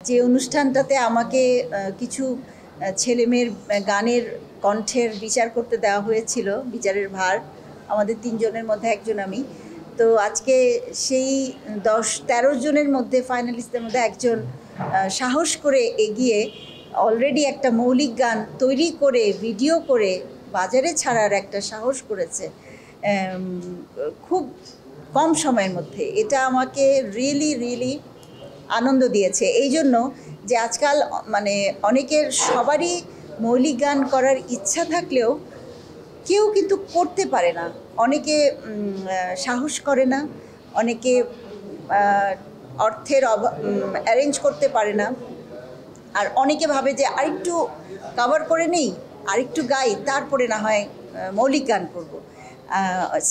যে অনুষ্ঠানটাতে আমাকে কিছু ছেলেমেয়ের গানের কণ্ঠের বিচার করতে দেওয়া হয়েছিল, বিচারের ভার আমাদের 3 জনের মধ্যে একজন আমি। তো আজকে সেই 10-13 জনের মধ্যে ফাইনালিস্টদের মধ্যে একজন সাহস করে এগিয়ে অলরেডি একটা মৌলিক গান তৈরি করে ভিডিও করে বাজারে ছাড়ার একটা সাহস করেছে খুব কম সময়ের মধ্যে। এটা আমাকে রিয়েলি আনন্দ দিয়েছে। এই জন্য যে আজকাল মানে অনেকের সবারই মৌলিক গান করার ইচ্ছা থাকলেও কেউ কিন্তু করতে পারে না। অনেকে সাহস করে না, অনেকে অর্থের অ্যারেঞ্জ করতে পারে না, আর অনেকে ভাবে যে আরেকটু কভার করে নেই, আরেকটু গাই, তারপরে না হয় মৌলিক গান করব।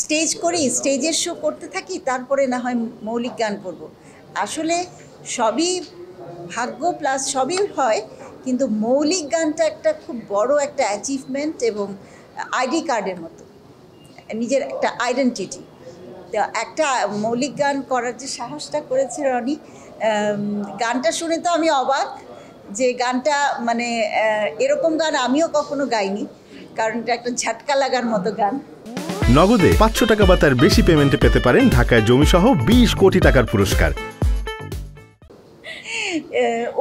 স্টেজ করি, স্টেজের শো করতে থাকি, তারপরে না হয় মৌলিক গান করব। আসলে সবই ভাগ্য প্লাস সবই হয়, কিন্তু মৌলিক গানটা একটা খুব বড় একটা অ্যাচিভমেন্ট এবং আইডি কার্ডের মতো, নিজের একটা আইডেন্টিটি। তো একটা মৌলিক গান করার যে সাহসটা করেছে রনি, গানটা শুনে তো আমি অবাক যে গানটা মানে এরকম গান আমিও কখনো গাইনি, কারণ এটা একটা ঝাটকা লাগার মতো গান। নগদে 500 টাকা বা তার বেশি পেমেন্টে পেতে পারেন ঢাকায় জমিসহ 20 কোটি টাকার পুরস্কার।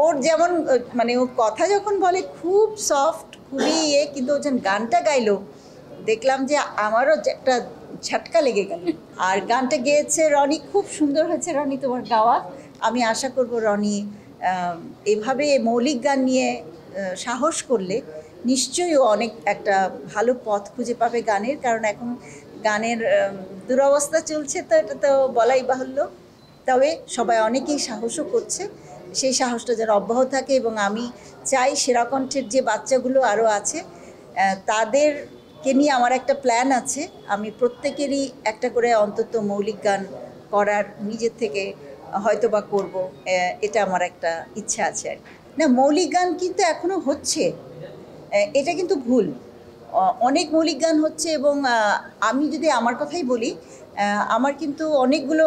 ওর যেমন মানে ও কথা যখন বলে খুব সফট, খুবই কিন্তু ও যখন গানটা গাইলো দেখলাম যে আমারও একটা ঝটকা লেগে গেল। আর গানটা গেয়েছে রনি, খুব সুন্দর হয়েছে রনি তোমার গাওয়া। আমি আশা করব রনি এভাবে মৌলিক গান নিয়ে সাহস করলে নিশ্চয়ই ও অনেক একটা ভালো পথ খুঁজে পাবে গানের, কারণ এখন গানের দুরবস্থা চলছে, তো এটা তো বলাই বাহুল্য। তবে সবাই অনেকেই সাহসও করছে, সেই সাহসটা যেন অব্যাহত থাকে। এবং আমি চাই সেরা কণ্ঠের যে বাচ্চাগুলো আরও আছে তাদেরকে নিয়ে আমার একটা প্ল্যান আছে, আমি প্রত্যেকেরই একটা করে অন্তত মৌলিক গান করার নিজের থেকে হয়তো বা করবো, এটা আমার একটা ইচ্ছা আছে। আর না, মৌলিক গান কিন্তু এখনও হচ্ছে, এটা কিন্তু ভুল। অনেক মৌলিক গান হচ্ছে, এবং আমি যদি আমার কথাই বলি, আমার কিন্তু অনেকগুলো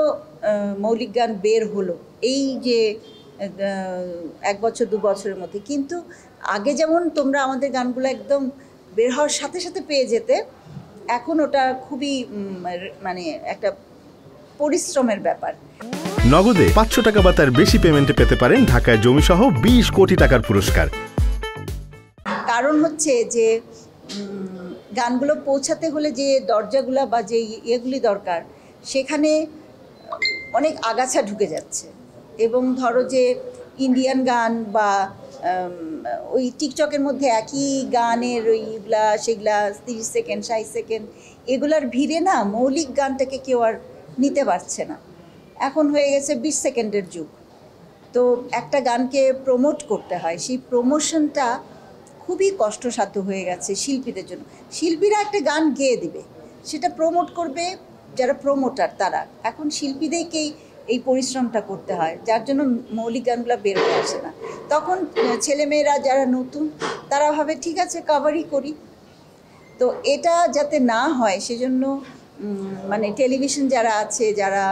মৌলিক গান বের হলো এই যে 1 বছর 2 বছরের মধ্যে। কিন্তু আগে যেমন তোমরা আমাদের গানগুলো একদম বের হওয়ার সাথে সাথে পেয়ে যেতে, এখন ওটা খুবই মানে একটা পরিশ্রমের ব্যাপার। নগদে 500 টাকা বা তার বেশি পেমেন্টে পেতে পারেন ঢাকায় জমিসহ 20 কোটি টাকার পুরস্কার। কারণ হচ্ছে যে গানগুলো পৌঁছাতে হলে যে দরজাগুলো বা যে ইয়েগুলি দরকার, সেখানে অনেক আগাছা ঢুকে যাচ্ছে। এবং ধরো যে ইন্ডিয়ান গান বা ওই টিকটকের মধ্যে একই গানের ওইগুলা সেগুলা 30 সেকেন্ড 60 সেকেন্ড, এগুলার ভিড়ে না মৌলিক গানটাকে কেউ আর নিতে পারছে না। এখন হয়ে গেছে 20 সেকেন্ডের যুগ। তো একটা গানকে প্রমোট করতে হয়, সেই প্রমোশনটা খুবই কষ্টসাধ্য হয়ে গেছে শিল্পীদের জন্য। শিল্পীরা একটা গান গেয়ে দিবে, সেটা প্রমোট করবে যারা প্রমোটার, তারা। এখন শিল্পীদেরকেই এই পরিশ্রমটা করতে হয়, যার জন্য মৌলিক গানগুলো বের হয়ে আসে না। তখন ছেলেমেয়েরা যারা নতুন তারা ভাবে ঠিক আছে কভারই করি। তো এটা যাতে না হয় সেজন্য মানে টেলিভিশন যারা আছে, যারা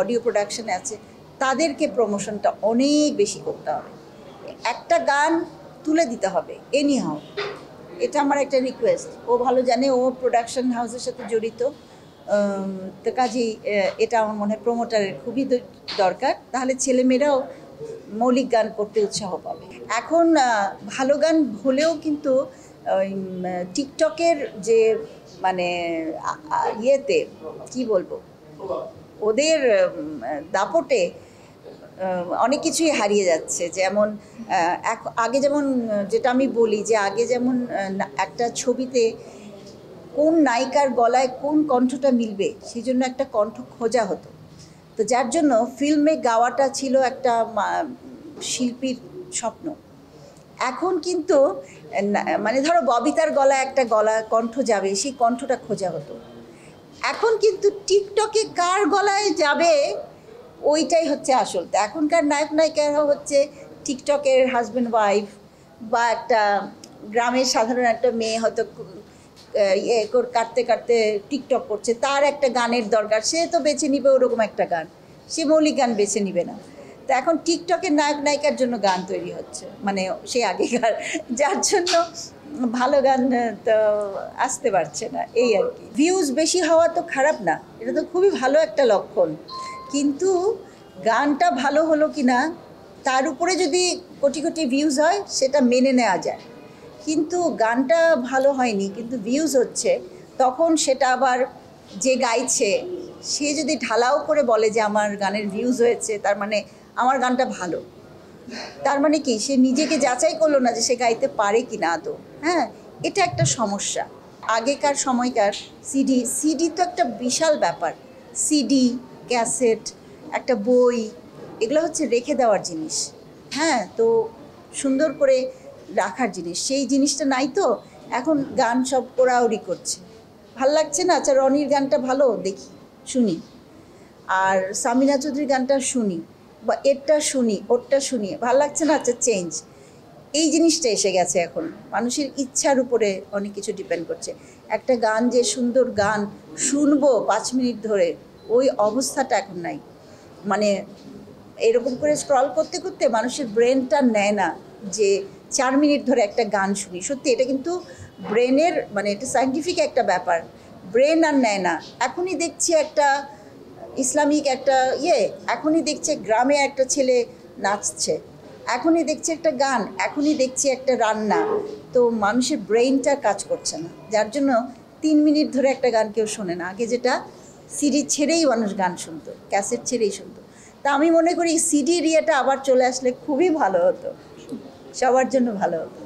অডিও প্রোডাকশানে আছে, তাদেরকে প্রমোশনটা অনেক বেশি করতে হবে, একটা গান তুলে দিতে হবে এনিহাও। এটা আমার একটা রিকোয়েস্ট। ও ভালো জানে, ও প্রোডাকশন হাউসের সাথে জড়িত, তো কাজেই এটা আমার মনে হয় প্রমোটারের খুবই দরকার, তাহলে ছেলেমেয়েরাও মৌলিক গান করতে উৎসাহ পাবে। এখন ভালো গান হলেও কিন্তু ওই টিকটকের যে মানে ইয়েতে কি বলবো, ওদের দাপটে অনেক কিছুই হারিয়ে যাচ্ছে। যেমন আগে যেমন, যেটা আমি বলি যে আগে যেমন একটা ছবিতে কোন নায়িকার গলায় কোন কণ্ঠটা মিলবে সেই জন্য একটা কণ্ঠ খোঁজা হতো, তো যার জন্য ফিল্মে গাওয়াটা ছিল একটা শিল্পীর স্বপ্ন। এখন কিন্তু মানে ধরো ববিতার গলায় একটা কণ্ঠ যাবে, সেই কণ্ঠটা খোঁজা হতো। এখন কিন্তু টিকটকে কার গলায় যাবে ওইটাই হচ্ছে আসল। তো এখনকার নায়ক নায়িকারা হচ্ছে টিকটকের হাজব্যান্ড ওয়াইফ, বা একটা গ্রামের সাধারণ একটা মেয়ে হয়তো কাটতে কাটতে টিকটক করছে, তার একটা গানের দরকার, সে তো বেছে নিবে ওরকম একটা গান, সে মৌলিক গান বেছে নিবে না। তো তা এখন টিকটকের নায়ক নায়িকার জন্য গান তৈরি হচ্ছে, মানে সেই আগেকার, যার জন্য ভালো গান তো আসতে পারছে না, এই আর কি। ভিউজ বেশি হওয়া তো খারাপ না, এটা তো খুবই ভালো একটা লক্ষণ, কিন্তু গানটা ভালো হলো কি না তার উপরে যদি কোটি কোটি ভিউজ হয় সেটা মেনে নেওয়া যায়, কিন্তু গানটা ভালো হয়নি কিন্তু ভিউজ হচ্ছে, তখন সেটা আবার যে গাইছে সে যদি ঢালাও করে বলে যে আমার গানের ভিউজ হয়েছে, তার মানে আমার গানটা ভালো, তার মানে কি সে নিজেকে যাচাই করলো না যে সে গাইতে পারে কি না আদৌ। হ্যাঁ, এটা একটা সমস্যা। আগেকার সময়কার সিডি তো একটা বিশাল ব্যাপার, সিডি, ক্যাসেট, একটা বই, এগুলো হচ্ছে রেখে দেওয়ার জিনিস। হ্যাঁ, তো সুন্দর করে রাখার জিনিস, সেই জিনিসটা নাই তো। এখন গান সব ওড়াউড়ি করছে, ভাল লাগছে না, আচ্ছা রনির গানটা ভালো, দেখি শুনি, আর সামিনা চৌধুরীর গানটা শুনি, বা এরটা শুনি, ওরটা শুনি, ভাল লাগছে না, আচ্ছা চেঞ্জ। এই জিনিসটা এসে গেছে এখন, মানুষের ইচ্ছার উপরে অনেক কিছু ডিপেন্ড করছে। একটা গান যে সুন্দর গান শুনবো 5 মিনিট ধরে, ওই অবস্থাটা এখন নাই। মানে এরকম করে স্ক্রল করতে করতে মানুষের ব্রেনটা নেয় না যে 4 মিনিট ধরে একটা গান শুনি। সত্যি এটা কিন্তু ব্রেনের, মানে এটা সায়েন্টিফিক একটা ব্যাপার, ব্রেন আর নেয় না। এখনই দেখছি একটা ইসলামিক একটা এখনই দেখছে গ্রামে একটা ছেলে নাচছে, এখনই দেখছি একটা গান, এখনই দেখছি একটা রান্না, তো মানুষের ব্রেইনটা কাজ করছে না, যার জন্য 3 মিনিট ধরে একটা গান কেউ শোনে না। আগে যেটা সিডি ছেড়েই মানুষ গান শুনতো, ক্যাসেট ছেড়েই শুনতো। তা আমি মনে করি সিডির ইয়েটা আবার চলে আসলে খুবই ভালো হতো, সবার জন্য ভালো হতো।